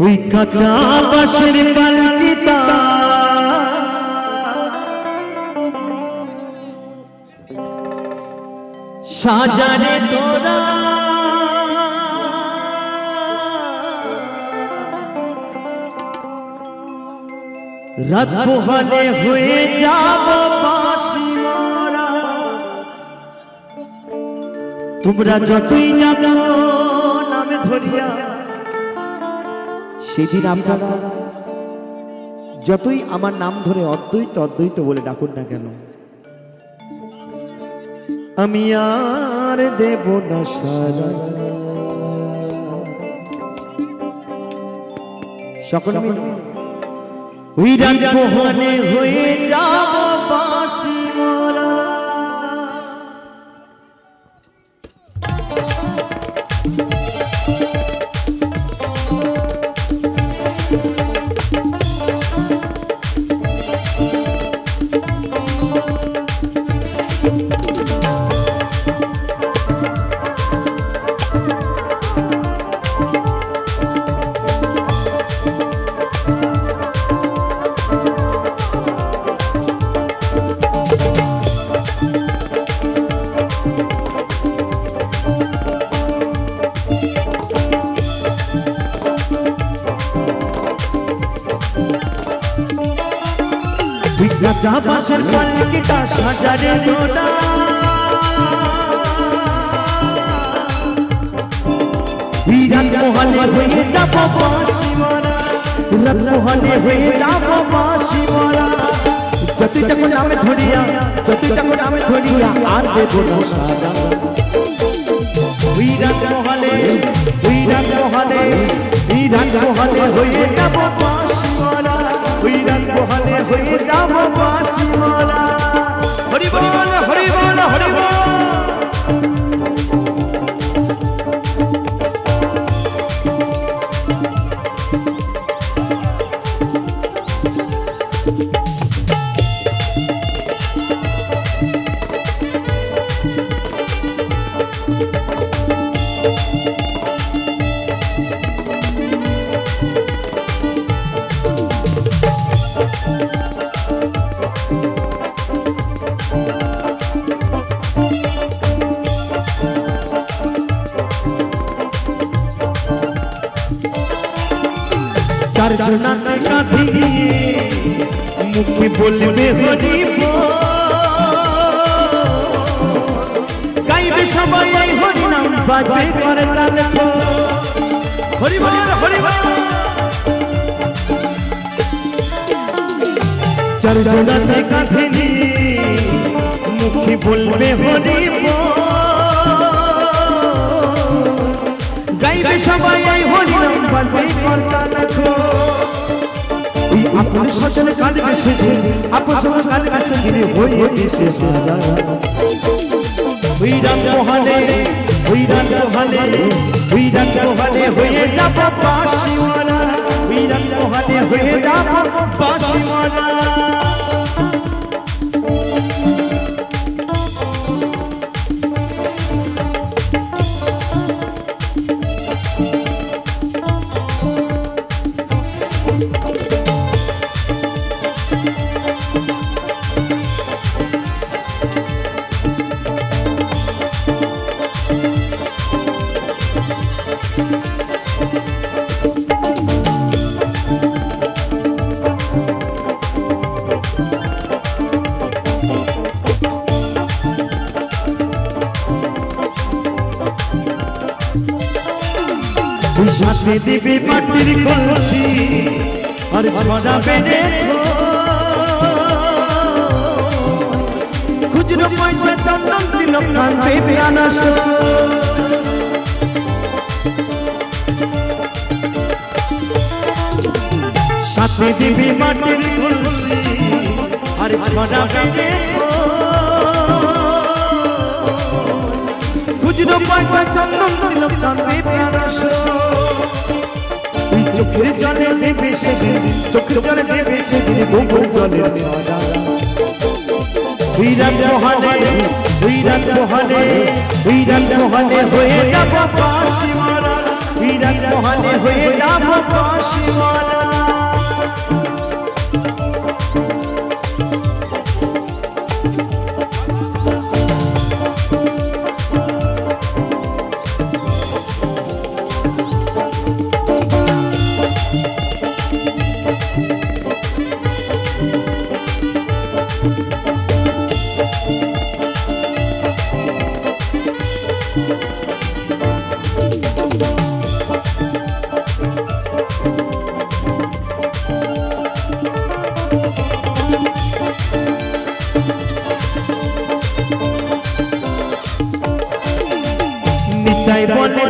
ওই কাঁচা বাঁশের পালকিটা সাজারে তোরা রাত পোহালে হয়ে যাব বাঁশি মরা। তোমরা যতই জানো নামে ধরিয়া, সেদিন আপনারা যতই আমার নাম ধরে অদ্বৈত অদ্বৈত বলে ডাকুন না কেন, আমি আর দেব না সারা। সকলে মিলে ওই রাত পোহালে হয়ে যাব বাঁশি মরা। কাঁচা বাঁশের পালকিটা সাজারে তোরা রাত পোহালে হয়ে যাব বাঁশি মরা। রাত পোহালে হয়ে যাব বাঁশি মরা। যতটা করে নামে ধরিয়া, যতটা করে নামে ধরিয়া আর দেব না সারা। ওই রাত পোহালে, ওই রাত পোহালে, ওই রাত পোহালে হয়ে যাব বাঁশি মরা। ওই রাত পোহালে হয়ে যাব বাঁশি মরা। হরি বল হরি বল হরি বল। চারজনাতে কাঁধে মুখে বলবে হরি বল, গাইবে সবাই এই হরি নাম, বাজবে করে তালে হরি বল হরি বল। চারজনাতে কাঁধে মুখে বলবে হরি বল, গাইবে সবাই এই হরি নাম, বাজবে করে তালে। আপনি সকলে কাঁদবে শেষে, আপন সকলে কাঁদবে শেষে হয়ে এসে সারা। ওই রাত পোহালে, ওই রাত পোহালে, ওই রাত পোহালে হয়ে যাব বাঁশি মরা। ওই রাত পোহালে হয়ে যাব বাঁশি মরা। সাথে দেবে মাটির কলসি আর ছড়াবে খুচরো পয়সা চন্দন তিলক কাঁদবে প্রাণাস। সাথে দেবে মাটির কলসি আর ছড়াবে খুচরো পয়সা চন্দন তিলক কাঁদবে প্রাণাস। চোখের জলে দেবে সেদিন, চোখের জলে দেবে সেদিন গোবর জলের ছড়া। ওই রাত পোহালে, ওই রাত পোহালে, ওই রাত পোহালে হয়ে যাব বাঁশি মরা। ওই রাত পোহালে হয়ে যাব বাঁশি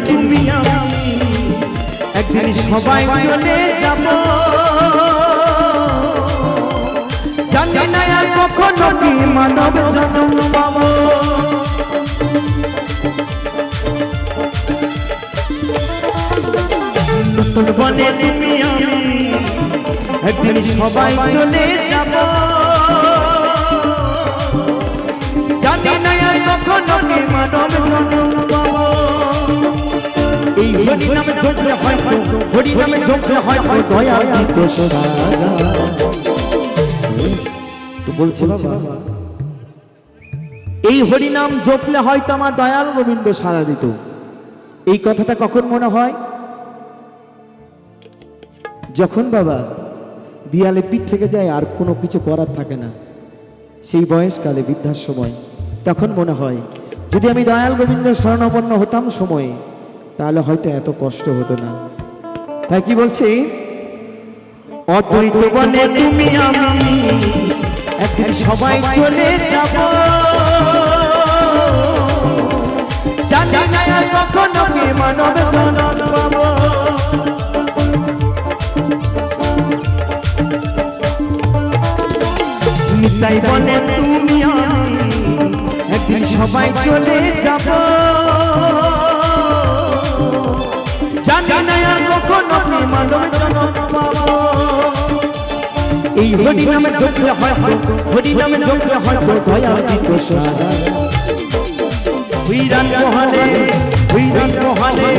তুমি আমি একদিন সবাই চলে যাব, জানি না আর কখনো কি মানব জন্ম পাবো। নতুন বনে তুমি আমি একদিন সবাই চলে যাব, জানি না আর কখনো কি মানব জন্ম পাবো। এই হরি নামে জপলে হয়তো, হরি নামে জপলে হয়তো দয়া দিত সারা। তো বলছে বাবা এই হরি নাম জপলে হয়তো আমার দয়াল গোবিন্দ সারা দিত। এই কথাটা কখন মনে হয়? যখন বাবা দিয়ালে পিঠ থেকে যায় আর কোনো কিছু করার থাকে না, সেই বয়সকালে বৃদ্ধার সময়, তখন মনে হয় যদি আমি দয়াল গোবিন্দ শরণাপন্ন হতাম সময়ে, তাহলে হয়তো এত কষ্ট হতো না। তাই কি বলছি, অদ্বৈত বনে তুমি আমি একদিন সবাই চলে যাব, জানি না আর কখনো কি মানব জন্ম পাবো। নিতাই বনে তুমি আমি একদিন সবাই চলে যাব, জানি না আর কখনো কি মানব জন্ম পাবো। এই হরি নামে জপলে হয়তো, হরি নামে জপলে হয়তো দয়া দিত সারা। হুইরান মহালে, হুইরান মহালে,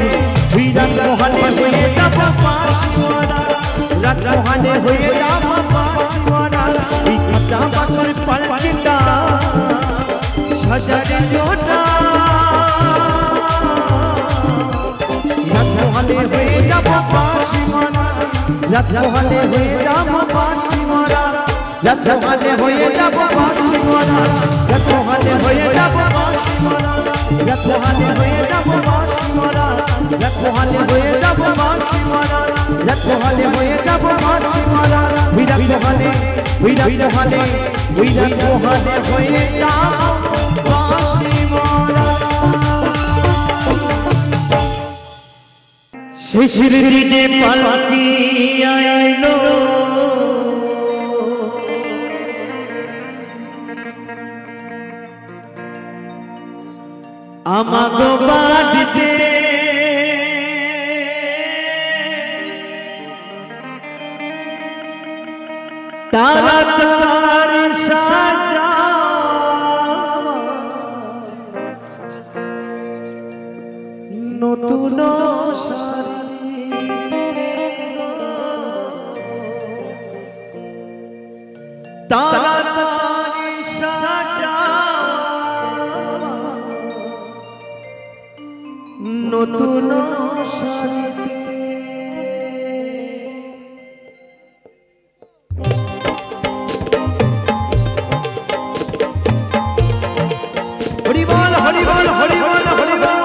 হুইরান মহালে হয়ে যাব পাশিওয়ালা, রাত মহালে হয়ে যাব পাশিওয়ালা। এই কাঁচা বাসের পালকিটা সাজারে লোটা, রাত মহালে হয়ে যাব পাশিওয়ালা, রাত মহালে হয়ে যাব পাশিওয়ালা, রাত মহালে হয়ে যাব পাশিওয়ালা, রাত মহালে হয়ে যাব পাশিওয়ালা, রাত মহালে হয়ে যাব পাশিওয়ালা, রাত মহালে হয়ে যাব পাশিওয়ালা, রাত মহালে হয়ে যাব পাশিওয়ালা। রাত মহালে, রাত মহালে, রাত মহালে হয়ে যাব পাশিওয়ালা। শেষের দিনে পালকি আইলো, আমাগো বাড়িতে তাড়াতাড়ি সাজা, নতুন তাড়াতাড়ি সাজা, নতুন শাড়িতে। হরি বল, হরি বল, হরি বল, হরি বল।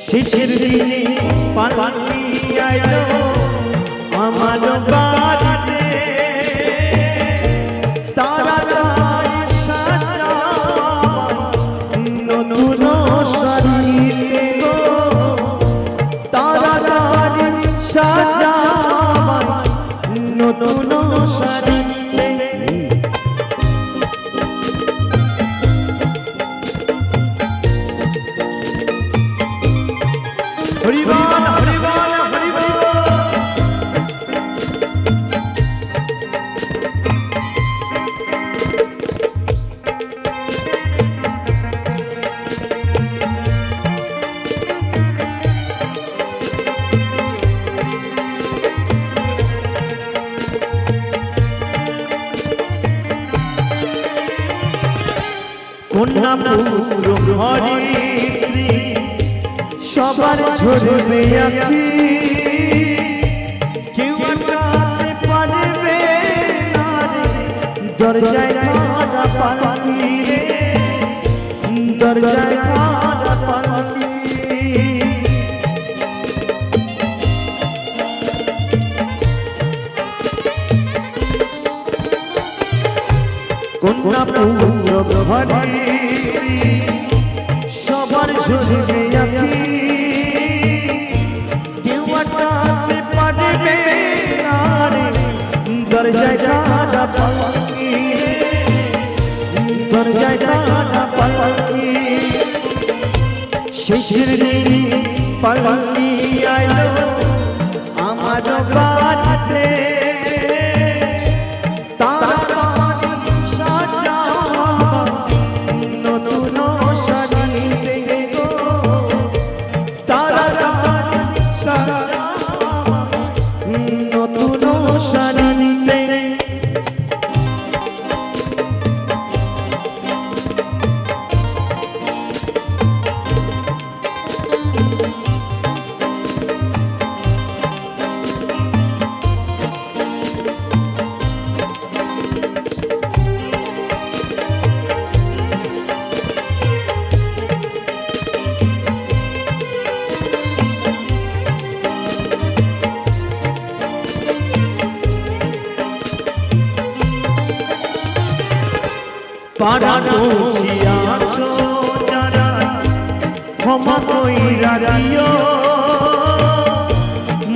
শেষের দিনে পালকি আইলো আমার বাড়িতে, তাড়াতাড়ি সাজা, নতুন শাড়িতে গো, তাড়াতাড়ি সাজা, নতুন শাড়িতে। হরি বল, হরি বল, হরি বল। কন্যা পুরো হরি স্ত্রী সবার ঝরবে আঁখি, কেউ আটকাতে পারবে দরজায় খাড়া পালকি রে, দরজায় খাড়া পালকি। কন্যা পুত্র ঘরে সবার ঝরবে আঁখি, কেউ আটকাতে পারবে না রে, দরজায় খাড়া পালকি রে, দরজায় খাড়া পালকি। শেষের দিন পালকি আইলো আমার বাড়িতে, পাড়াপড়শি আছো যারা ক্ষমা কইরা দিও,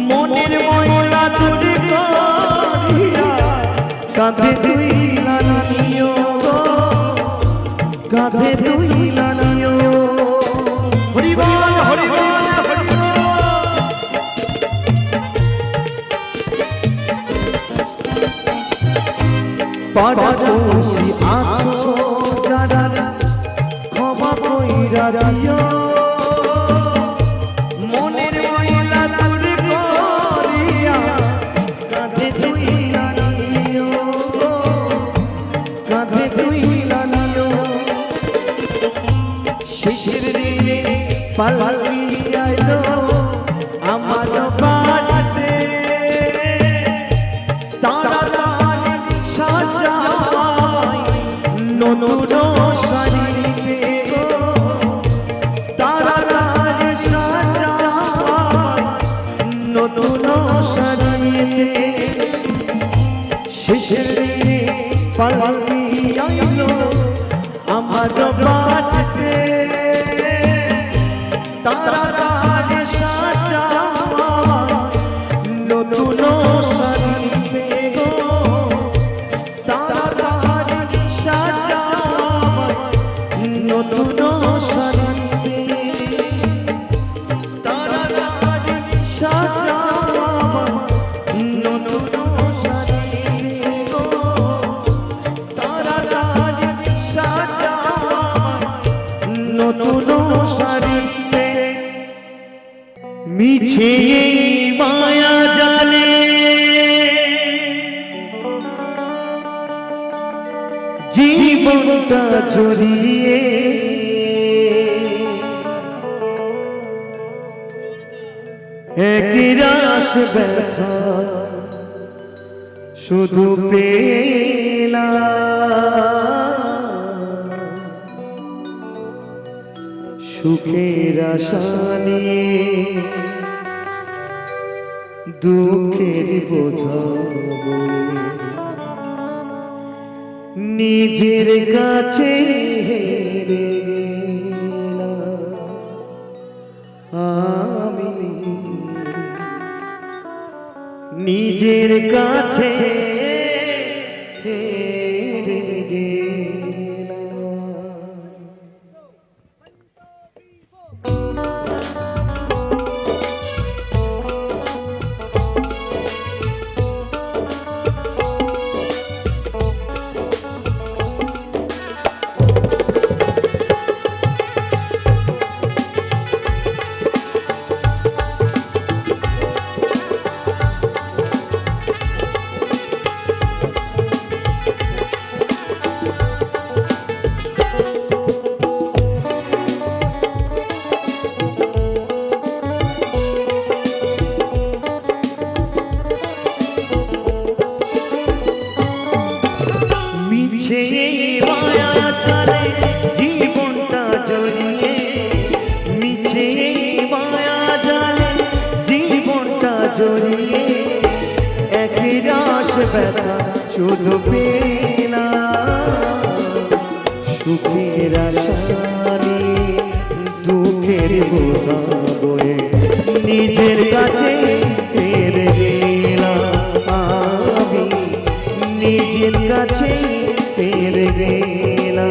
মনের ময়লা দূর করিয়া কাঁধে তুইলা নিও, কাঁধে তুইলা নিও। হরি বল হরি বল হরি বল। পাড়াপড়শি আছো যারা ক্ষমা কইরা দিও, মনের ময়লা দূর করিয়া কাঁধে তুইলা নিও, কাঁধে তুইলা নিও। শেষের দিনে পালকি আইলো আমার বাড়িতে, নতুন শাড়িতে তারার সাজায়, নতুন শাড়িতে। শেষের দিনে পালকি আইলো আমার বাড়িতে, তারার সাজায়, নতুন শাড়িতে গো, নতুন শাড়িতে তারার সাজায়, নতুন শাড়িতে গো, তারার সাজায়, নতুন শাড়িতে। মিছে মায়া জালে জীবনটা জড়িয়ে, একই রাস ব্যথা শুধু পেলাম, সুখের আশা নিয়ে দুঃখের বোঝা বয়ে নিজের কাছে হেরে গেলাম আমি, নিজের কাছে হেরে মায়া জালে জীবনটা জড়িয়ে, মিছে মায়া জালে জীবনটা জড়িয়ে, একই রাস ব্যথা শুধু পেলা, সুখের আশা নিয়ে দুঃখের বোঝা বয়ে নিজের কাছে ফিরে গেলাম আমি, নিজের কাছে ফিরে গেলাম।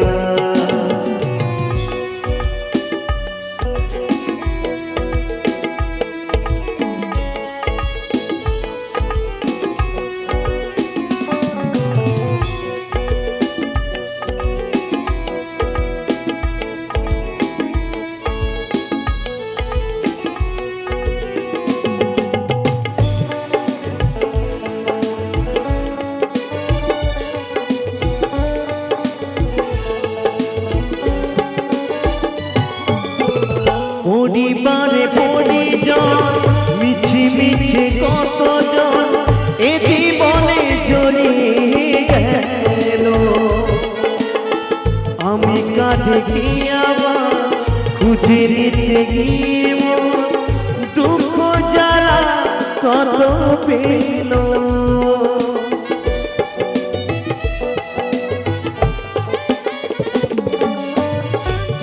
পরিবারে পরিজন মিছি মিছি কতজন এ জীবনে জড়িয়ে গেল, আমি কাঁধে কি আবার খুঁজে নিতে গিয়ে দুঃখ জ্বালা কত পেল।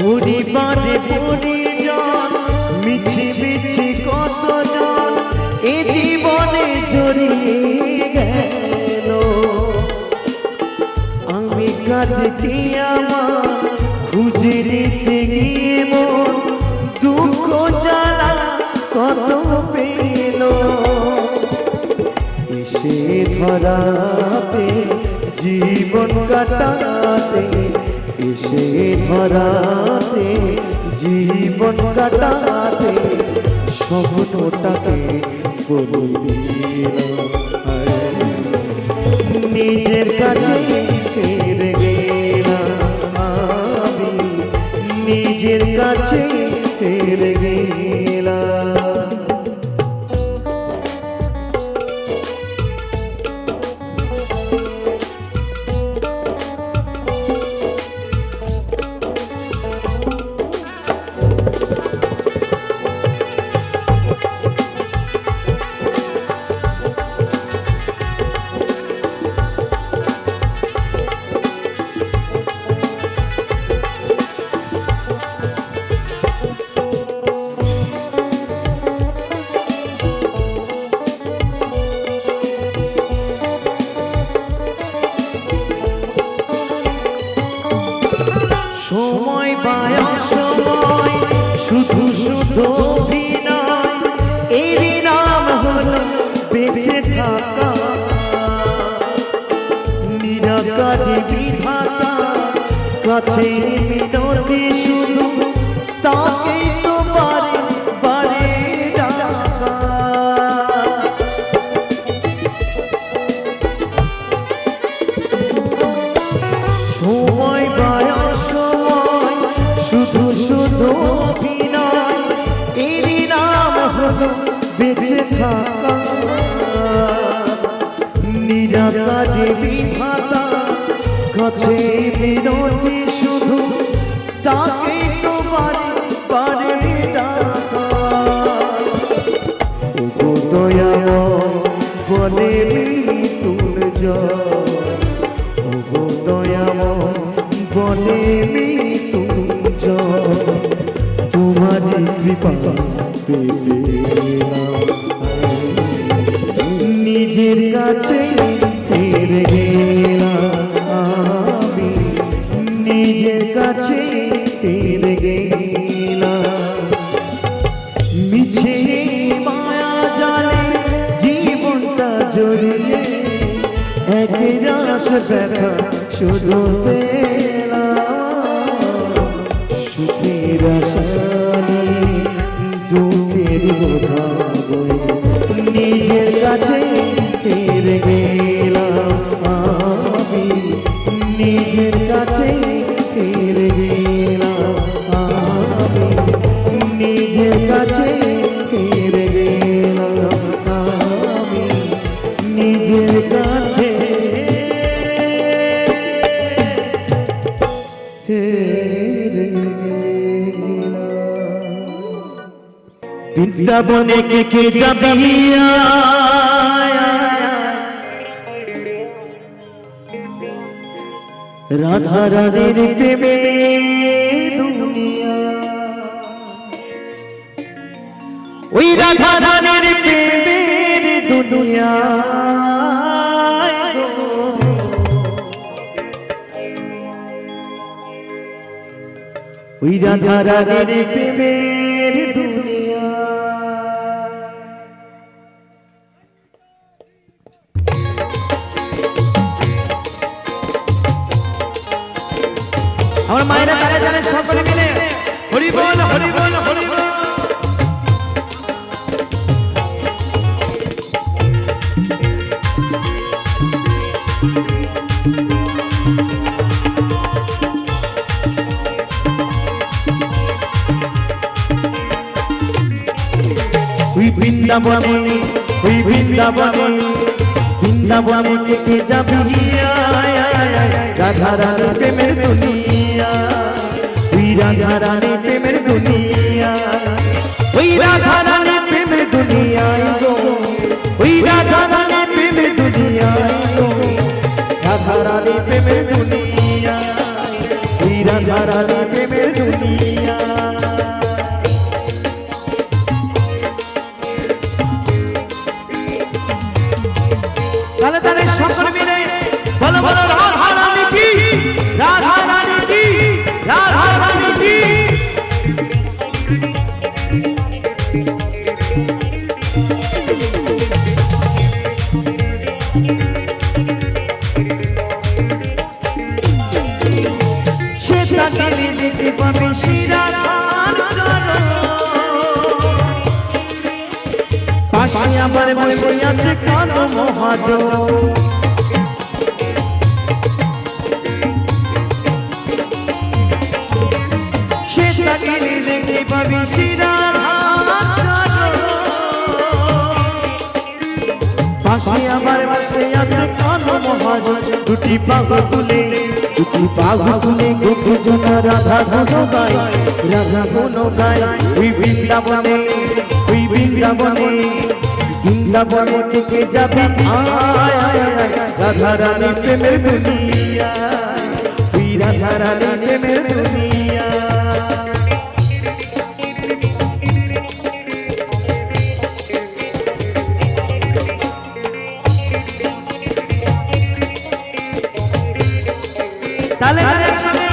পরিবারে পরিজন মিছি মিছি কতজন এ জীবনে জড়িয়ে গেল, আমি কাঁদতে আমার খুঁজে নিতে গিয়ে মন দুঃখ জ্বালা কত পেল। এসে ধরাতে জীবন কাটাতে, এসে ধরাতে জীবন কাটাতে স্বপ্নটাকে বলে দিলাম, নিজের কাছে ফিরে গেলাম আমি, নিজের কাছে ফিরে গেলাম। সময় পায় সময় শুধু শুধু অভিনয়, এরই নাম হলো বেঁচে থাকা, নিরাকারে বিধাতা কাছে মিনতি শুধু তাকে তো বারে বারে ডাকা। সময় পায় শুধু শুধু অভিনয়, এরই নাম হলো বেঁচে থাকা, নিরাকারে বিধাতা কাছে মিনতি শুধু তাকে তো বারে বারে ডাকা। ওগো দয়াময় বলে মৃত্যুর জয়, ওগো দয়াময় বলে মৃত্যুর জয়, তোমার কৃপা পেলাম, নিজের কাছে ফিরে গেলাম আমি, নিজের কাছে ফিরে গেলাম। মিছে মায়া জালে জীবনটা জড়িয়ে, এক রাস ব্যথা শুধু পেলাম, সুখের আশা নিয়ে দুঃখের বোঝা বয়ে নিজের কাছে ফিরে গেলাম আমি, নিজের কাছে ফিরে গেলাম আমি, নিজের কাছে ফিরে গেলাম আমি, নিজের কাছে বৃন্দাবনে কে যাবি রাধা রানীর প্রেমে দুনিয়া ওই রাধা রানীর প্রেমের দুনিয়া ওই রাধা রানীর প্রেমের দুনিয়া আমার মায়েরা তালে তালে সকলে মিলে হরি বল হরি বল হরি বল বৃন্দাবনে কে যাবি রাধা রানী প্রেমের দুনিয়া ওই রাধা রানী প্রেমের দুনিয়া ওই রাধা রানী প্রেমের দুনিয়ায় গো ওই রাধা রানী প্রেমের দুনিয়ায় গো রাধা রানী প্রেমের দুনিয়া ওই রাধা রানী প্রেমের দুনিয়া তালে তালে সকলে মিলে বলো বলো রাধা রানী কি রাধা রানী কি রাধা রানী কি সেটা গেলে দেখতে পাবে শিরাধার চরণ পাশে আবার বসে আছে কালো মহাজন সেটা গেলে দেখতে পাবি শিরাধার পাশে আবার বসে আছে কালো মহাজন দুটি বাহু তুলে গোপজন রাধা ঘন গায় রাধা ঘন গায় ওই বৃন্দাবনে কে যাবি রাধা রানী প্রেমের দুনিয়া ওই রাধা রানী প্রেমের দুনিয়া তালে তালে সবে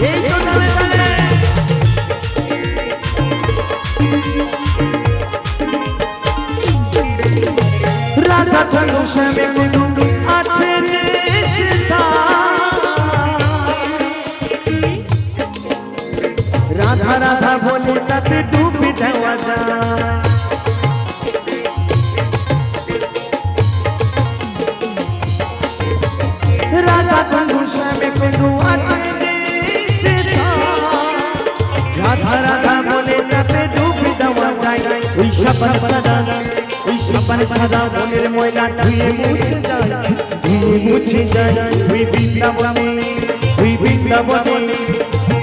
এই তো তালে তালে রাধা কালো শ্যামে কুটুম্ব আছে দেশটা রাধা রাধা বলে তাতে ডুবি দেওয়া যায় রাধা কালো শ্যামে কুটুম্ব আছে দেশটা রাধা রাধা বলে তাতে ডুবি দেওয়া যায় ওই সবার সাদা মনের ময়লা ধুয়ে মুছে যায় ওই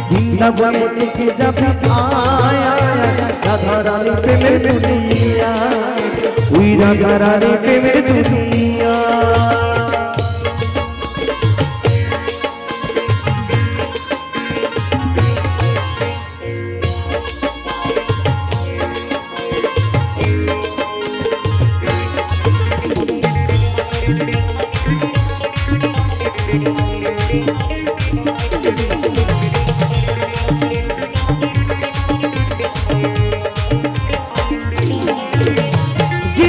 বৃন্দাবনে কে যাবি রাধা রানী প্রেমের দুনিয়া ওই রাধা রানী প্রেমের দুনিয়া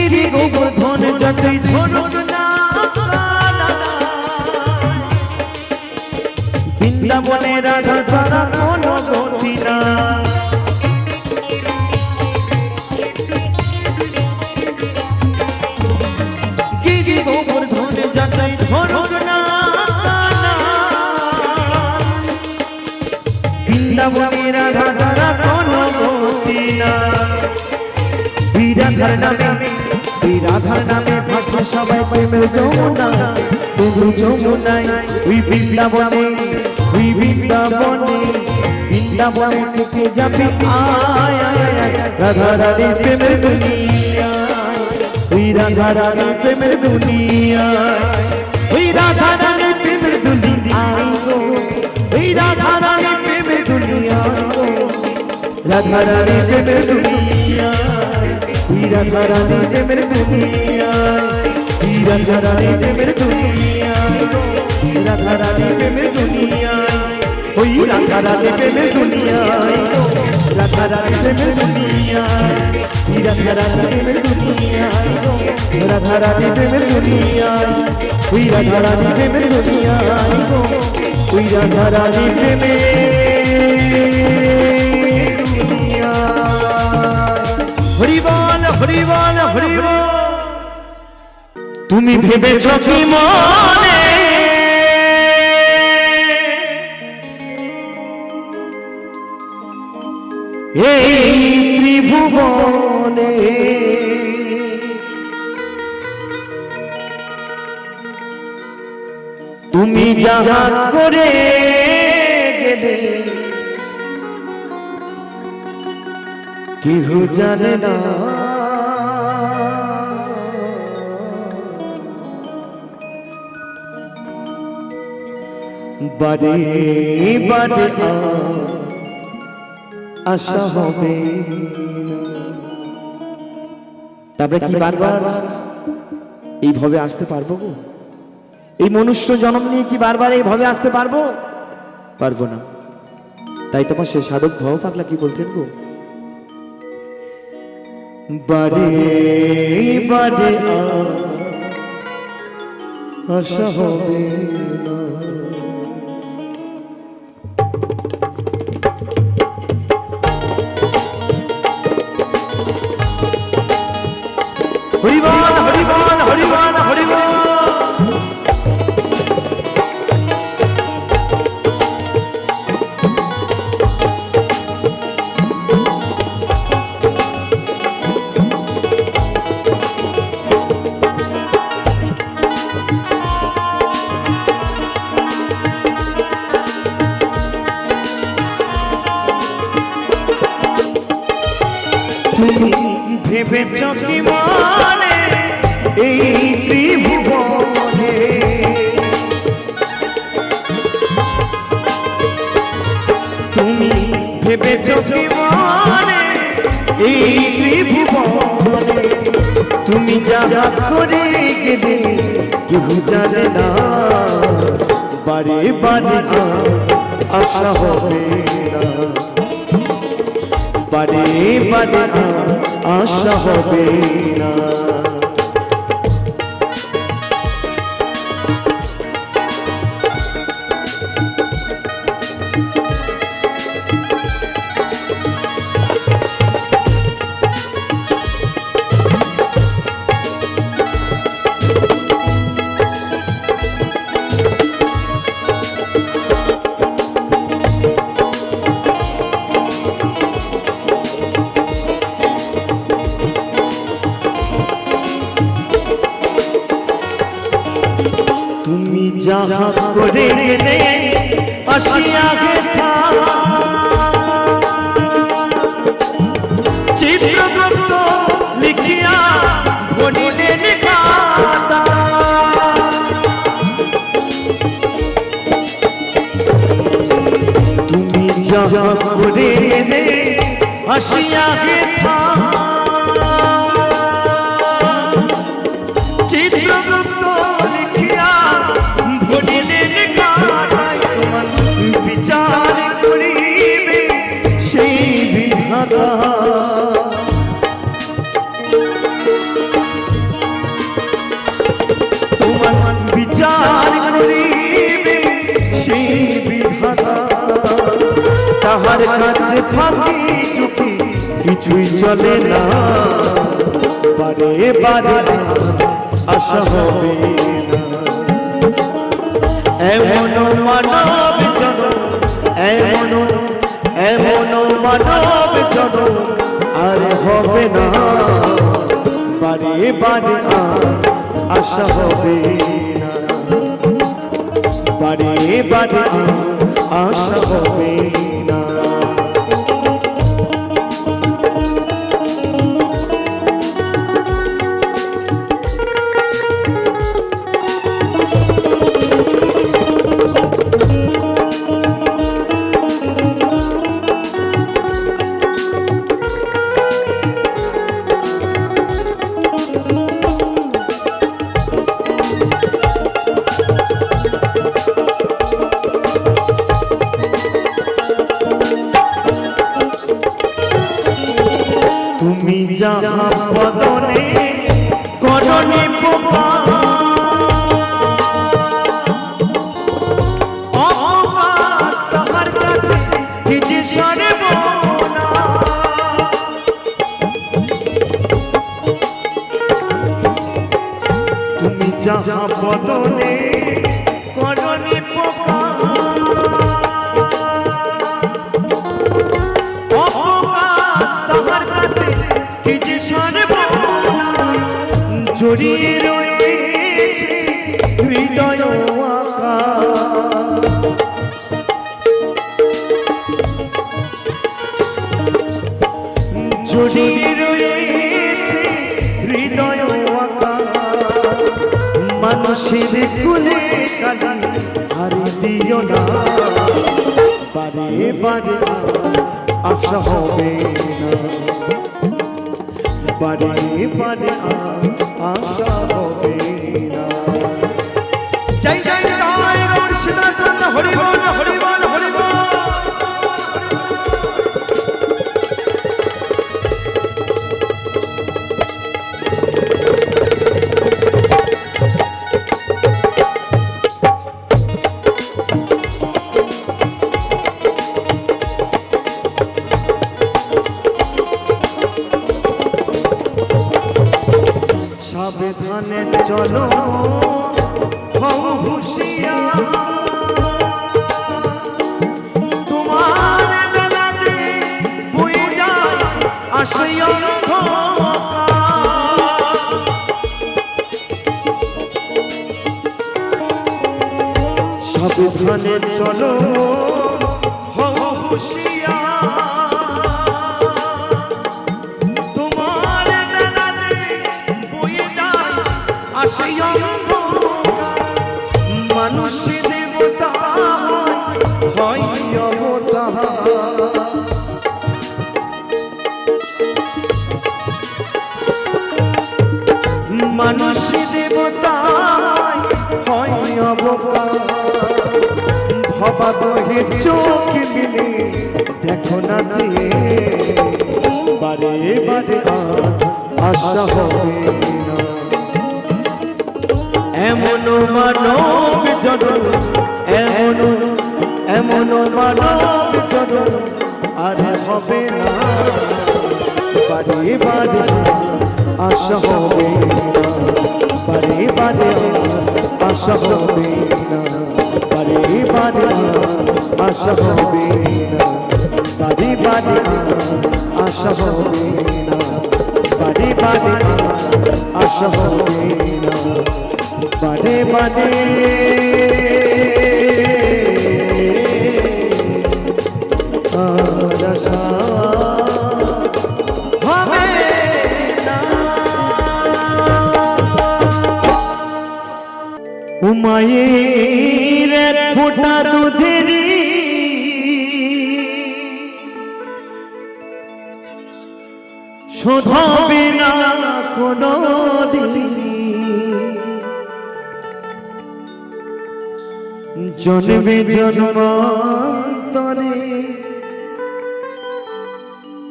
গিরি গোবর্ধন যতই ধরুন না বৃন্দাবনে রাধা ছাড়া কোনো গতি না গিরি গোবর্ধন যতই ধরুন না বৃন্দাবনে রাধা ছাড়া কোনো গতি না রাধার নামে ভাষা সবাই প্রেমের যমুনা তবু যমুনায় ওই ওই বৃন্দাবনে বৃন্দাবনে থেকে যাবি আয় আয় আয় রাধা রানী প্রেমের দুনিয়ায় ওই রাধা রানী প্রেমের দুনিয়ায় ওই রাধা রানী প্রেমের দুনিয়ায় গো ওই রাধা রানী প্রেমের দুনিয়ায় গো রাধা রানী প্রেমের দুনিয়ায় ওই রাধা রানী প্রেমের দুনিয়ায় ওই রাধা রানী প্রেমের দুনিয়ায় গো রাধা রানী প্রেমের দুনিয়ায় ওই রাধা রানী প্রেমের দুনিয়ায় গো রাধা রানী প্রেমের দুনিয়ায় ওই রাধা রানী প্রেমের দুনিয়ায় গো রাধা রানী প্রেমের দুনিয়ায় ওই রাধা রানী প্রেমের দুনিয়ায় গো ওই রাধা রানী প্রেমের হরি বল হরি বল হরি বল তুমি ভেবেছ কি মনে এই ত্রিভুবনে তুমি যাহা করে গেলে কেহ জানে না বারে বারে আশা হবে তারপরে কি বারবার এইভাবে আসতে পারবো গো এই মনুষ্য জন্ম নিয়ে কি বারবার এইভাবে আসতে পারবো পারবো না তাই তোমার সে সাধক ভব পাগলা কি বলছেন গো বারে বারে আশা হবে না হরি বল হরি বল হরি বল হরি বল তুমি ভেবেছ কি মনে এই ত্রিভুবনে তুমি ভেবেছ কি মনে এই ত্রিভুবনে তুমি যা করে গেলে কেউ জানে না বারে বারে আশা হবে না বারে বারে আশা হবে না যাহা করে গেলে আসিয়া গেথা চিত্রগুপ্ত লিখিয়া বলিলে লেখাতা তুমি যাহা করে গেলে আসিয়া গেথা চিত্রগুপ্ত লিখিয়া বলিলে লেখাটাই তোমার বিচার করিবে সেই বিধাতা তোমার বিচার করিবে সেই বিধাতা তাহার কাছে ফাঁকি চুকি কিছুই চলে না বারে বারে আশা হবে না এমন মানব জনম এমন মানব জনম আর হবে না বারে বারে আশা হবে না বারে বারে যাহা বদনে করণে পোকা অপকাশ তাহার কাছে কি যে সর্বনা জড়িয়ে রয়েছে হৃদয় আকা জড়িয়ে রয়েছে হৃদয় আকা মানুষের কুলে কালি হারি দিও না বারে বারে আশা হবে না বারে বারে আশা হবে না জয় জয় জয় গৌর সীতাকান্ত হরি বল হরি বল হরি বল সাবধানে চলো হও হুঁশিয়ার তোমার বেলাতে বয়ে যায় আসে অন্ধকার সাবধানে চলো হও হুঁশিয়ার তোমার বেলাতে বয়ে যায় আসে মানুষ দেবতা হয় অবতার মানুষ দেবতা হয় অবতার ভবা বহে চোখ মিলে দেখো না যে বারে বারে আশা হবে না এমন মানব জনম এমন মানব জনম আর হবে না বারে বারে আশা হবে না বারে বারে আশা হবে না বারে বারে আশা হবে না বারে বারে আশা হবে না বারে বারে আশা হবে না বারে বারে আশা হবে না উমায়ের এক ফোঁটা দুধেরই শোধ হবে না কোনো দিন জন্মে জন্মান্তরে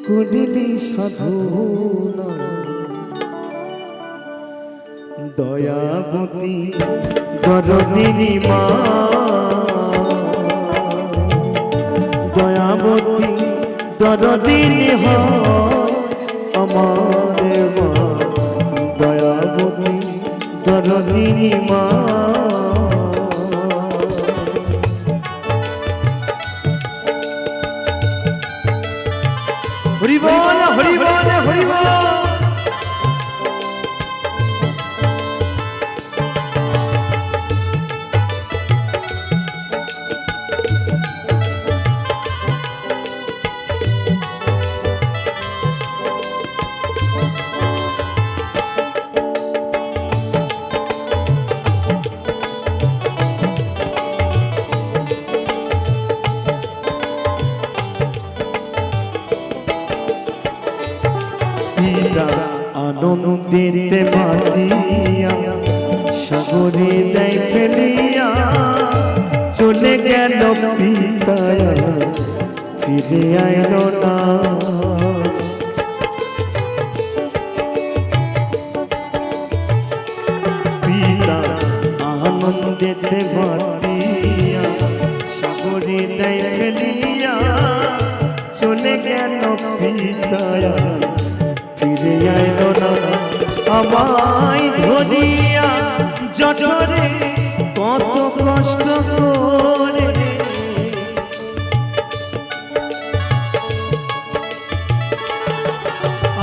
করিলি সাধনা দয়াবতী দরদিনী মা দয়াবতী দরদিনী হয় আমার মা দয়াবতী দরদিনী মা হরি বল হরি বল হরি বল আনন্দিতে মাতিয়া সাগরে দেয় ফেলিয়া চলে গেল পিতা ফিরে আইল না পিতা আনন্দিতে মাতিয়া সাগরে দেয় ফেলিয়া চলে গেল পিতা ফিরে আইল না আমায় ধরিয়া জঠরে কত কষ্ট করে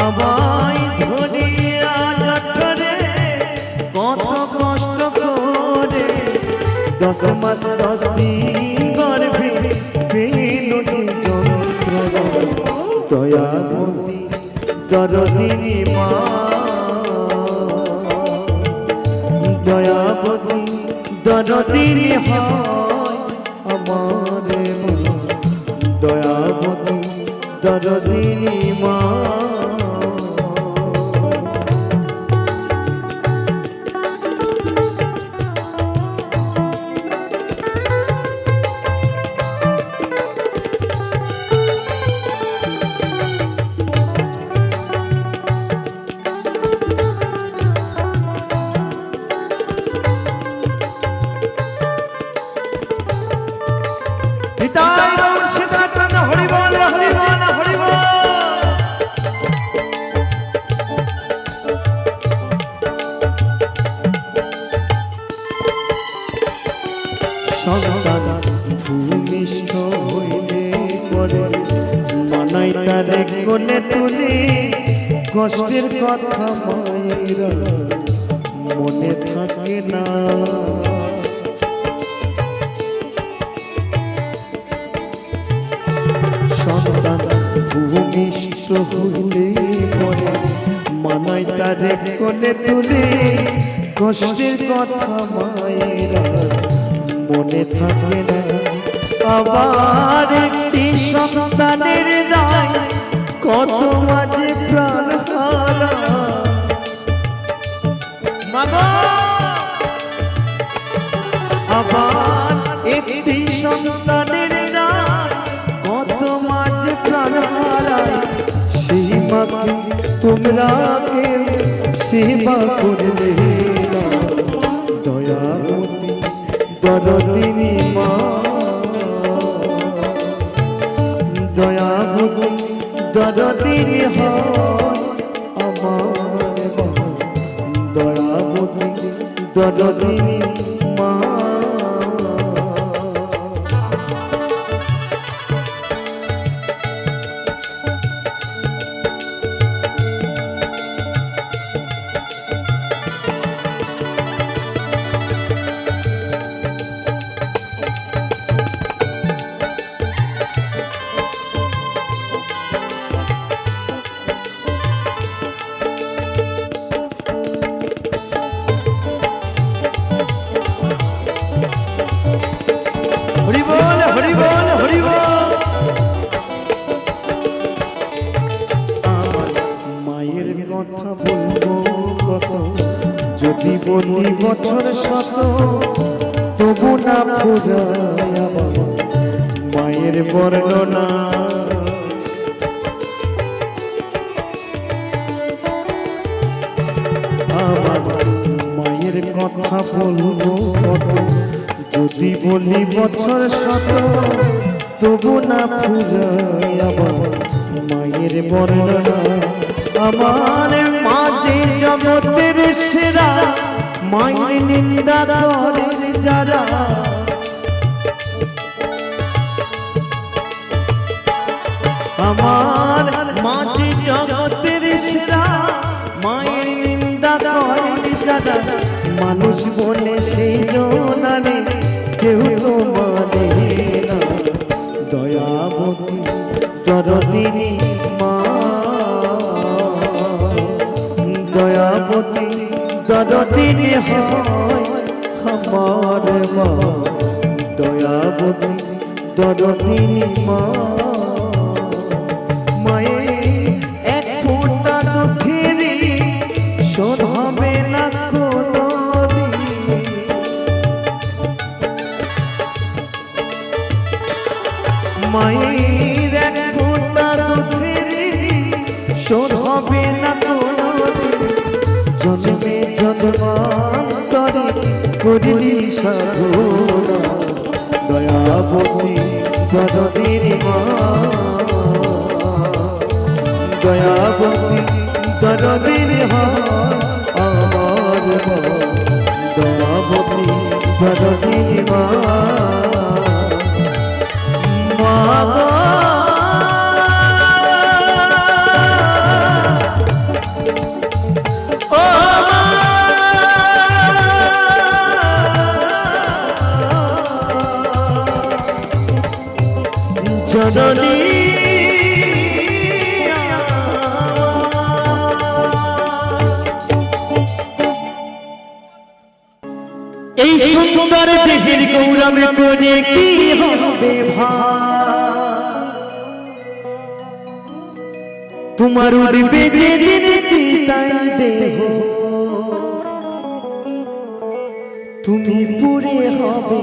আমায় ধরিয়া জঠরে কত কষ্ট করে 10 মাস 10 দিন গর্ভে পেল যে যন্ত্রণা দয়াবতী দরদিনী মা দয়াবতী দরদিনী হয় আমার মা দয়াবতী দরদিনী মা সন্তান ভূমিষ্ঠ হইলে পরে মানাই তারে কোলে তুলে কষ্টের কথা মায়েরা মনে থাকে না সন্তান ভূমিষ্ঠ হইলে পরে মানাই তারে কোলে তুলে কষ্টের কথা মায়েরা মনে থাকে না আবার একটি সন্তানের দায় কত মাঝে প্রাণ হারা মাগো আবার একটি সন্তানের দায় কত মাঝে প্রাণ হারায় সেই মাকে তোমরা কেউ সেবা করবে না দয়াবতী দরদিনী মা দয়াবতী দরদিনী হয় আমার মা দয়াবতী দরদিনী মা যদি বলি বছর শত তবু না ফুরায় আমার মায়ের বর্ণনা আমার মায়ের কথা বলবো কত যদি বলি বছর শত তবু না ফুরায় আমার মায়ের বর্ণনা আমার মাঝে জগতের সেরা মায়ের নিন্দা করে যারা আমার মাঝে জগতের সেরা মায়ের নিন্দা করে যারা মানুষ বলে সেই জনানে কেউ তো মানে না দয়াবতী দরদিনী মা দয়াবতী দরদিনী হয় আমার মা দয়াবতী দরদিনী মা মায়ের এক ফোঁটা দুঃখের শোধ হবে না কোনো মায়ের এক ফোঁটা দুঃখের শোধ হবে না কোনো জন্মে জন্মান্তরে করলি সাধনা দয়াবতী দরদিনী মা দয়াবতী দরদিনী আমার মা দয়া জননী মা মা গো ও মা জননী এই সুন্দর দেহের গৌরবে করে কি হবে ভাই তোমার উড়বে যে দিন চিতাই দেহ তুমি পুরে হবে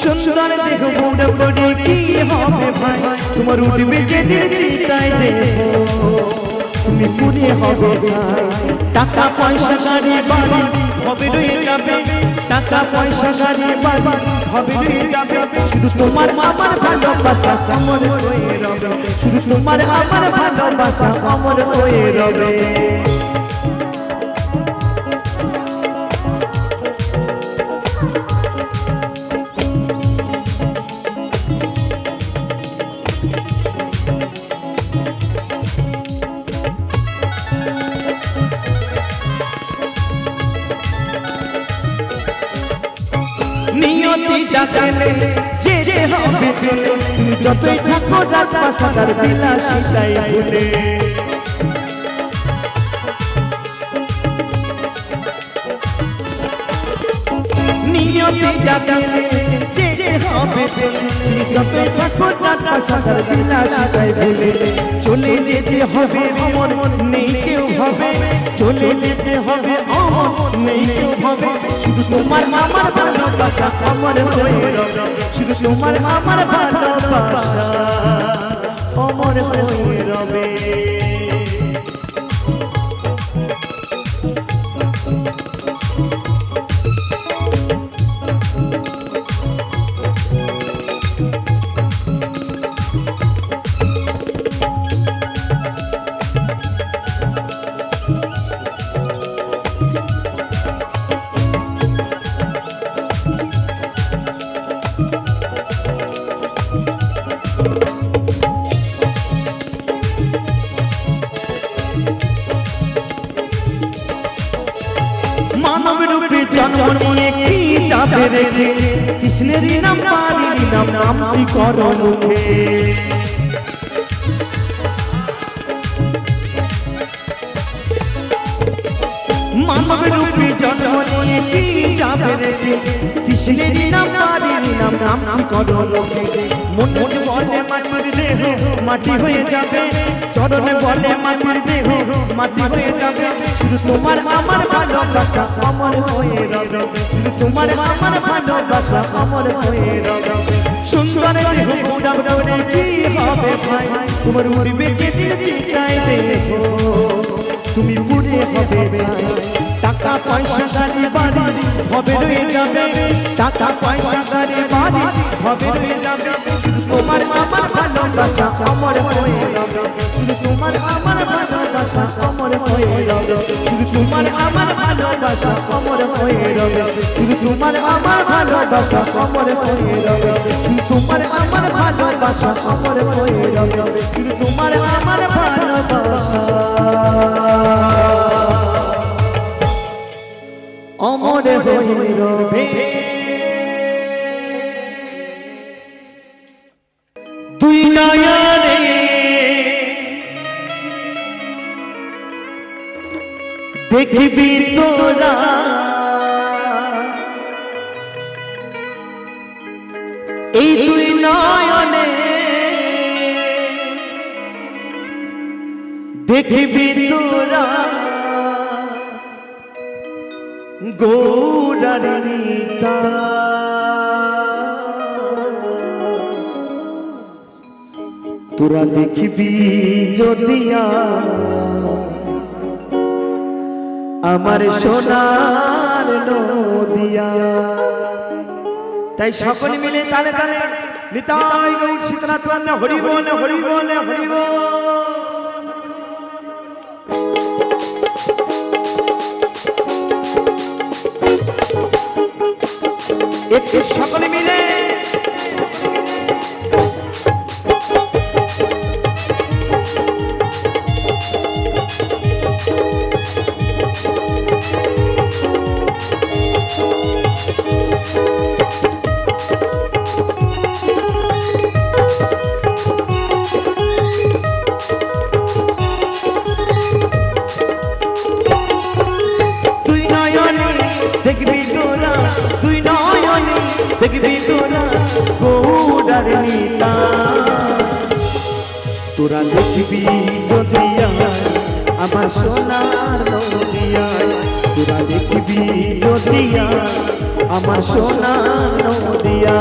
সুন্দর দেহ বুড়ো করে কি হবে ভাই তোমার উঠবে যে দিন চিতাই দেহ তুমি পুরে হবে টাকা পয়সা গাড়ি বাড়ি হবে রয়ে যাবে টাকা পয়সা গাড়ি বাড়ি হবে রয়ে যাবে শুধু তোমার আমার ভালোবাসা অমর হয়ে রবে শুধু তোমার আমার ভালোবাসা অমর হয়ে রবে নিয়তি ডাকলে যে যে হবে চলে তুমি যতই থাকো রাত পাশার বিলাসিতাই ভুলে নিয়তি ডাকলে যে যে হবে চলে তুমি যতই থাকো রাত পাশার বিলাসিতাই ভুলে চলে যেতে হবে অমর নেই কেউ হবে চলে যেতে হবে অমর নেই কেউ হবে শুধু তোমার আমার ভালোবাসা অমর হয়ে রবে শুধু তোমার আমার ভালোবাসা অমর হয়ে রবে মানব রূপে জন্ম নিয়ে কি যাবে রেখে কৃষ্ণের নাম পারি নাম নামটি করো মুখে মানব রূপে জন্ম নিয়ে কি যাবে রেখে কৃষ্ণের নাম পারি নাম নাম করো মুখে মনে বলে মাটির দেহ মাটি হয়ে যাবে চরণে বলে মাটির দেহ মাটি হয়ে যাবে শুধু তোমার আমার ভালোবাসা অমর হয়ে রবে শুধু তোমার আমার ভালোবাসা অমর হয়ে রবে সুন্দর দেহ বুড়াব করে কি হবে ভাই তোমার উড়বে যে দিন চিতাই দেহ তুমি পুরে হবে টাকা পয়সা গাড়ি বাড়ি হবে রয়ে যাবে টাকা পয়সা গাড়ি বাড়ি হবে রয়ে যাবে শুধু তোমার আমার ভালোবাসা অমর হয়ে রবে শুধু তোমার আমার ভালোবাসা অমর হয়ে রবে শুধু তোমার আমার ভালোবাসা অমর হয়ে রবে শুধু তোমার আমার ভালোবাসা অমর হয়ে রবে শুধু তোমার আমার ভালোবাসা অমর হয়ে রবে শুধু তোমার আমার ভালোবাসা অমর হয়ে রবে দুই নয়নে দেখবি তোরা এই দুই নয়নে দেখবি তোরা গৌরার নিতা তোরা দেখবি যদিয়া আমার সোনার নদিয়া। তাই সকলে মিলে তালে তালে নিতাই গৌর শীতনাথ হরি বল হরি বল হরি বল। একটু সকলে মিলে দেখবি তোরা দুই নয়নে দেখবি তোরা গৌরার নিতা তোরা দেখবি যদিয়া আমার সোনার নদিয়ায় তোরা দেখবি যদিয়া আমার সোনার নদিয়া।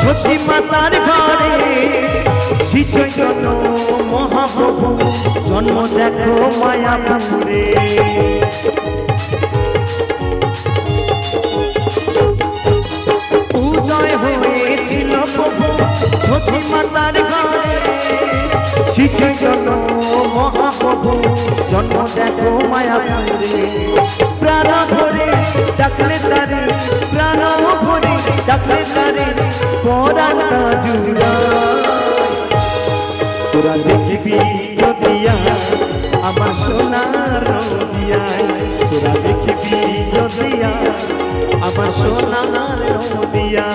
সতী মাতার ঘরে শ্রী চৈতন্য মহাপ্রভু জন্ম দেখো মায়াপুরে। উদয় হয়েছিল প্রভু সতী মাতার ঘরে শ্রী চৈতন্য মহাপ্রভু জন্ম দেখো মায়াপুরে। প্রাণ ভরে ডাকলে তারে প্রাণ ভরে ডাকলে তারে পরাণটা জুড়ায় তোরা দেখবি যদিয়া আমার সোনার নদিয়ায় তোরা দেখবি যদিয়া আমার সোনার নদিয়া।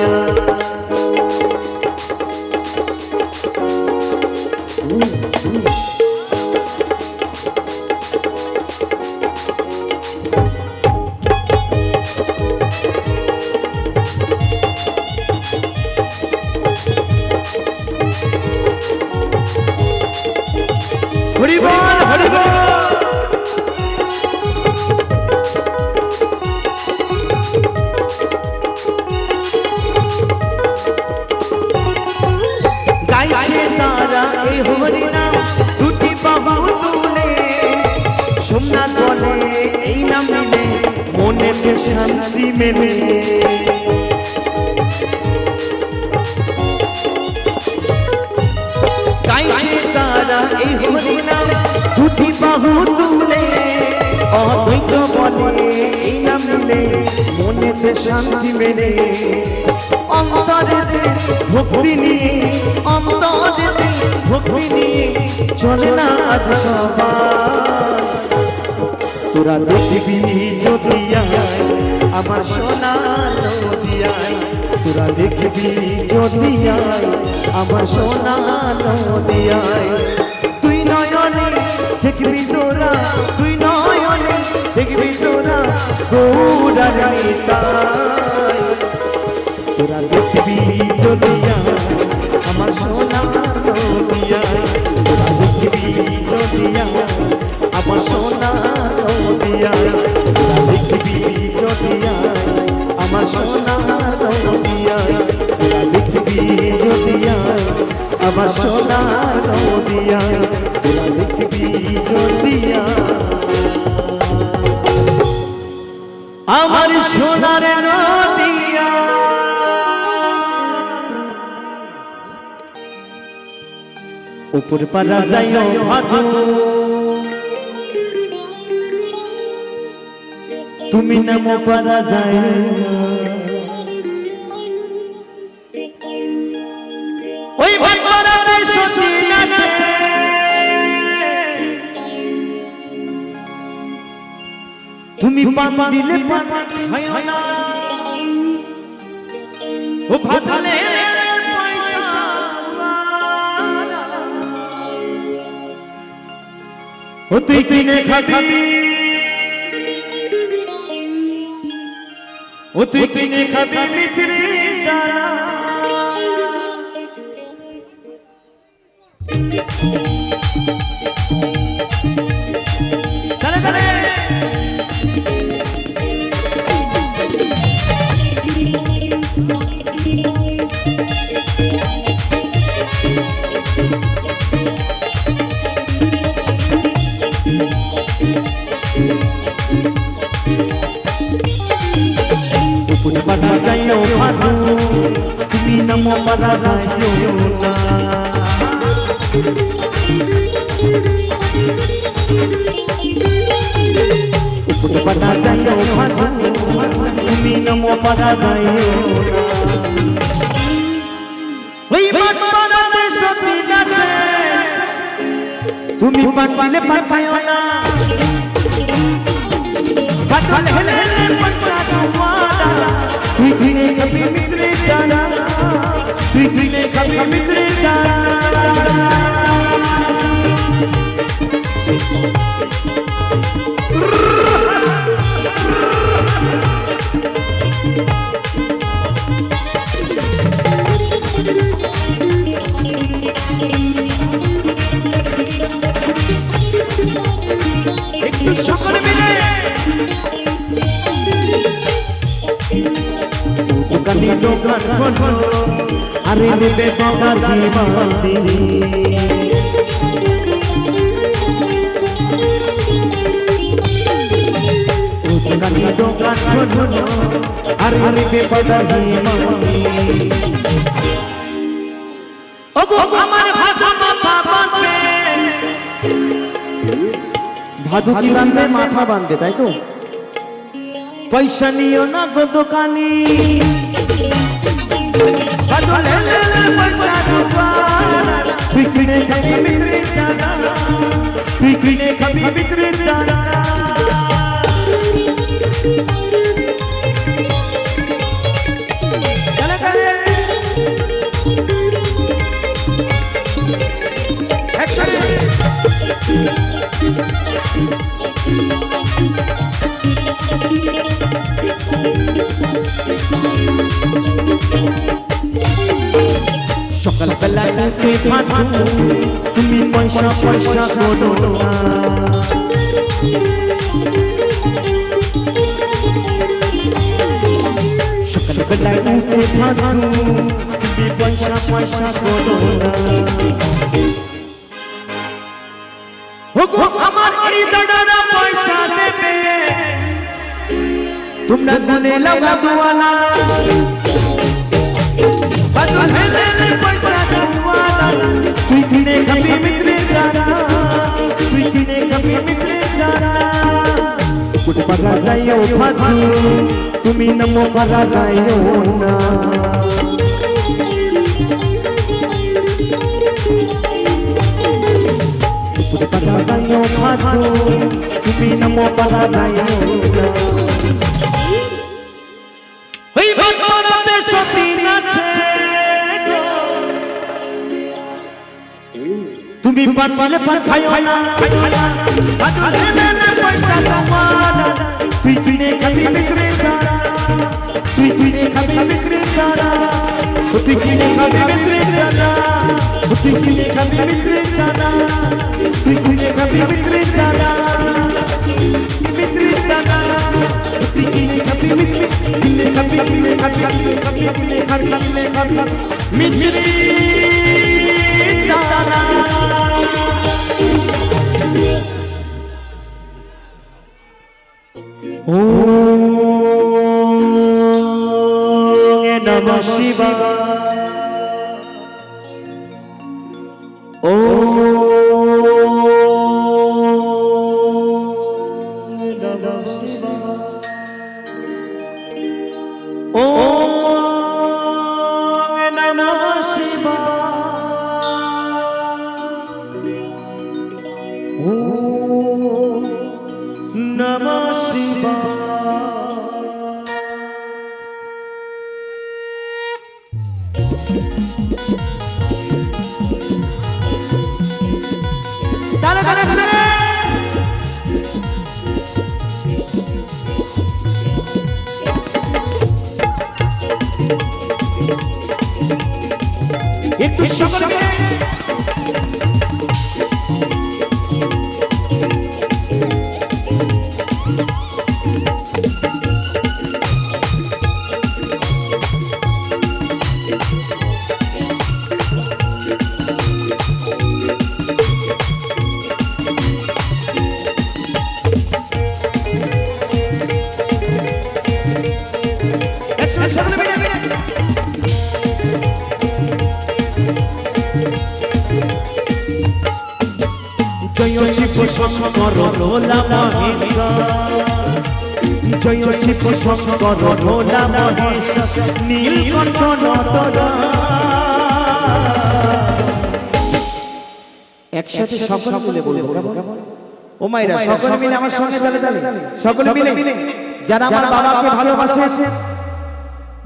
হরি বল হরি বল। গাইছে তারা এই হরি নাম দুটি বাহু তুলে সোমনাথ বলে এই নাম নিলে মনেতে শান্তি মেলে। গাইছে তারা এই হরি নাম দুটি বাহু তুলে অদ্বৈত বলে এই নাম নিলে মনেতে শান্তি মেলে। অন্তরেতে ভক্তি নিয়ে অন্তরেতে ভক্তি নিয়ে চলে না আজ সবাই তোরা দেখবি যদিয়া আমার সোনার নদিয়ায় তোরা দেখবি যদিয়া আমার সোনার নদিয়ায়। তুই নয়নে দেখবি তোরা তুই নয়নে দেখবি তোরা গৌরার নিতাই তোরা দেখবি যদিয়া আমার সোনার নদিয়ায় তোরা দেখবি যদিয়া আমার সোনার নদিয়ায় তোরা দেখবি যদিয়া আমার সোনার নদিয়ায় তোরা দেখবি যদিয়া আমার সোনার নদিয়ায় তোরা দেখবি যদিয়া আমার সোনার নদিয়া। উপর পারা যাইও ভাদু তুমি নামো পারা যায় ওই ভাদরাতে সতী নাচে তুমি পান দিলে পান হয় না ও ভাদলে পয়সা ও তুই কিনে খাবি ও তুই কিনে খাবি মিছরি দানা চলে চলে উপর পাতা যাইও ভাদু তুমি নম পাতা যাইও না উপর পাতা যাইও ভাদু তুমি নম পাতা যাইও না ওই মন পারাতে সতী নাচে তুমি পান পালে পান খায়ো না পাতল হেলে হেলে পয়সা তোমারা তুই কিনে খাবি মিছরি দানা তুই কিনে খাবি মিছরি দানা একটু সকলে মিলে দোকানি দোকান খোলো আরে দেবে বাবার দিবাদি দোকানি দোকান খোলো আরে দেবে বাবার দিবাদি ওগো আমার ভাদু মাথা বাঁধবে ভাদু কি বাঁধবে মাথা বাঁধবে তাই তো পয়সা নিও না গো দোকানি ভাদু লে লে পয়সা দোকানা তুই কিনে খাবি মিছরি দানা তুই কিনে খাবি মিছরি দানা চলে চলে একসাথে সকাল বেলা উঠে ভাদু তুমি পয়সা পয়সা করো না সকাল বেলা উঠে ভাদু তুমি পয়সা পয়সা করো না ওগো আমার এই দাদারা পয়সা দেবে তোমরা গুনে লাগা দুয়ালা ভাদু হেলে পয়সা দুয়ালা তুই কিনে খাবি মিছরি দানা তুই কিনে খাবি মিছরি দানা কুট পাগা যাইও ভাদু তুমি নম পাগা যাইও না কুট পাগা যাইও ভাদু তুমি নম পাগা যাইও না ওই ভাদুতে সতী নাচে তুমি পান পালে পান খায়ো না ভাদু লে লে পয়সা তোমারা তুই কিনে খাবি মিছরি দানা তুই কিনে খাবি মিছরি দানা তুই কিনে খাবি মিছরি দানা তুই কিনে খাবি মিছরি দানা তুই কিনে খাবি মিছরি দানা মিছরি দানা তুই কিনে খাবি কিনে খাবি মিছরি দানা ওম নমঃ শিবায় ওম নমঃ শিবায় ওম নমঃ শিবায় ওম নমঃ শিবায় কিন্তু সকলকে জয় শিব শঙ্কর ভোলা মহেশ জয় শিব শঙ্কর ভোলা মহেশ নীলকণ্ঠ নটরা একসাথে সকল মিলে বলবো কেমন ও মাইরা সকল মিলে আমার সঙ্গে তালে তালে সকল মিলে যারা আমার বাবাকে ভালোবাসে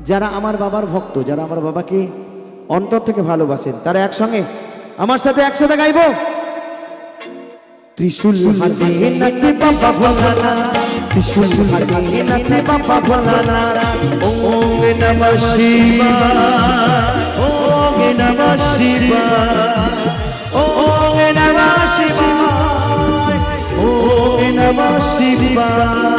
যারা আমার বাবার ভক্ত যারা আমার বাবাকে অন্তর থেকে ভালোবাসেন তারা একসঙ্গে আমার সাথে একসাথে গাইবো ত্রিশূল হাতে নাচে বাবা ভোলানাথ ত্রিশূল হাতে নাচে বাবা ভোলানাথ ওম নমঃ শিবায় ওম নমঃ শিবায় ওম নমঃ শিবায় ওম নমঃ শিবায়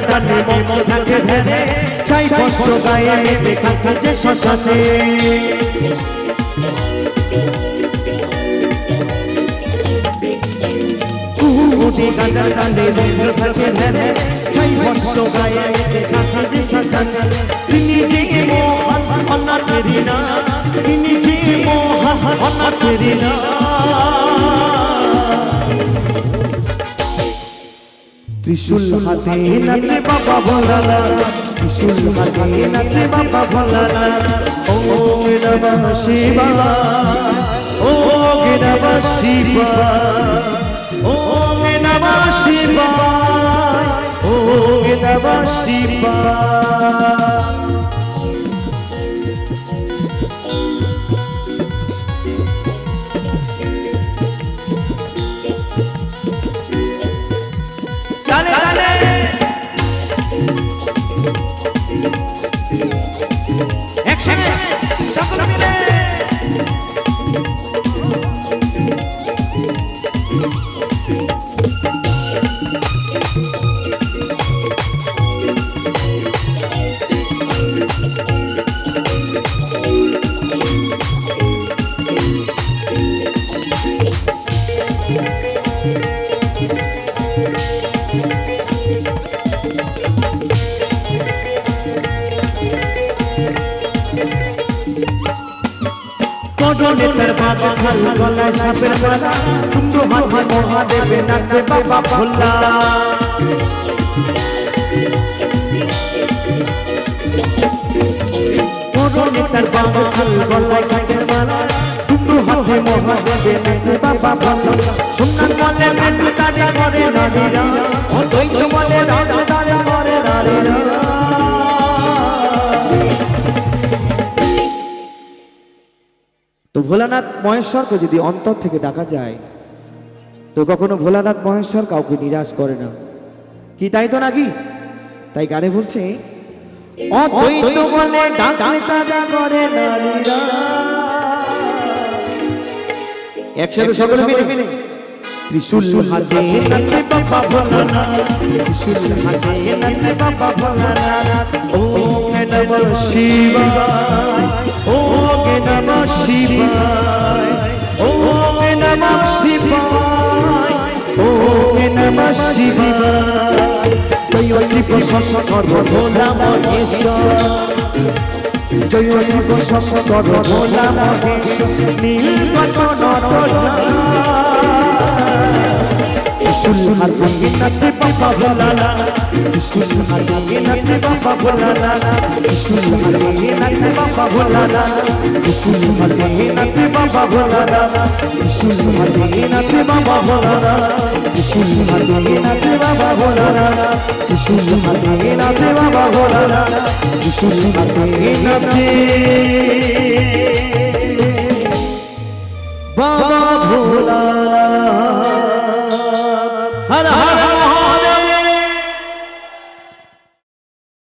জানে মম থাকে ধ্যানে ছাই বস্ত্র গায়ে নেবে থাকে যে শ্মশানে কুহুটি গাজা জানে মম থাকে ধ্যানে ছাই বস্ত্র গায়ে নেবে থাকে যে শ্মশানে তিনি যে মোহন অনাথেরি না তিনি যে মোহন অনাথেরি না ত্রিশূল হাতে নাচে বাবা ভোলানাথ ত্রিশূল হাতে নাচে বাবা ভোলানাথ ওম নমঃ শিবায় ওম নমঃ শিবায় ওম নমঃ শিবায় ওম নমঃ শিবায় নেতার বাবা ছাল গলায় সাপের মালা কুমড়ো হাতে মহাদেবে নাচে বাবা ভোলা নেতার বাবা ছাল গলায় সাপের মালা কুমড়ো হাতে মহাদেবে নাচে বাবা ভোলা সোনার বলে মেটু তারে করে নারীরা ও দৈত্য বলে রাজা তারে করে নারীরা তো ভোলানাথ মহেশ্বরকে যদি অন্তর থেকে ডাকা যায় তো কখনো ভোলানাথ মহেশ্বর কাউকে নিরাশ করে না কি তাই তো নাকি তাই গানে বলছে অদ্বৈত বলে ডাকলে তারা করে নারীরা একসাথে সকলে মিলে ত্রিশূল হাতে নাচে বাবা ভোলানাথ ত্রিশূল হাতে নাচে বাবা ভোলানাথ ওম নমঃ শিবায় ওম নমঃ শিবায় ওম নমঃ শিবায় ওম নমঃ শিবায় জয় শিব শঙ্কর ভোলা মহেশ্বর জয় শিব শঙ্কর ভোলা মহেশ্বর নীলকণ্ঠ নটরা त्रिशूल हाथे नाचे बाबा भोलाना त्रिशूल हाथे नाचे बाबा भोलाना त्रिशूल हाथे नाचे बाबा भोलाना त्रिशूल हाथे नाचे बाबा भोलाना त्रिशूल हाथे नाचे बाबा भोलाना त्रिशूल हाथे नाचे बाबा भोलाना त्रिशूल हाथे नाचे बाबा भोलाना त्रिशूल हाथे नाचे बाबा भोलाना हर हर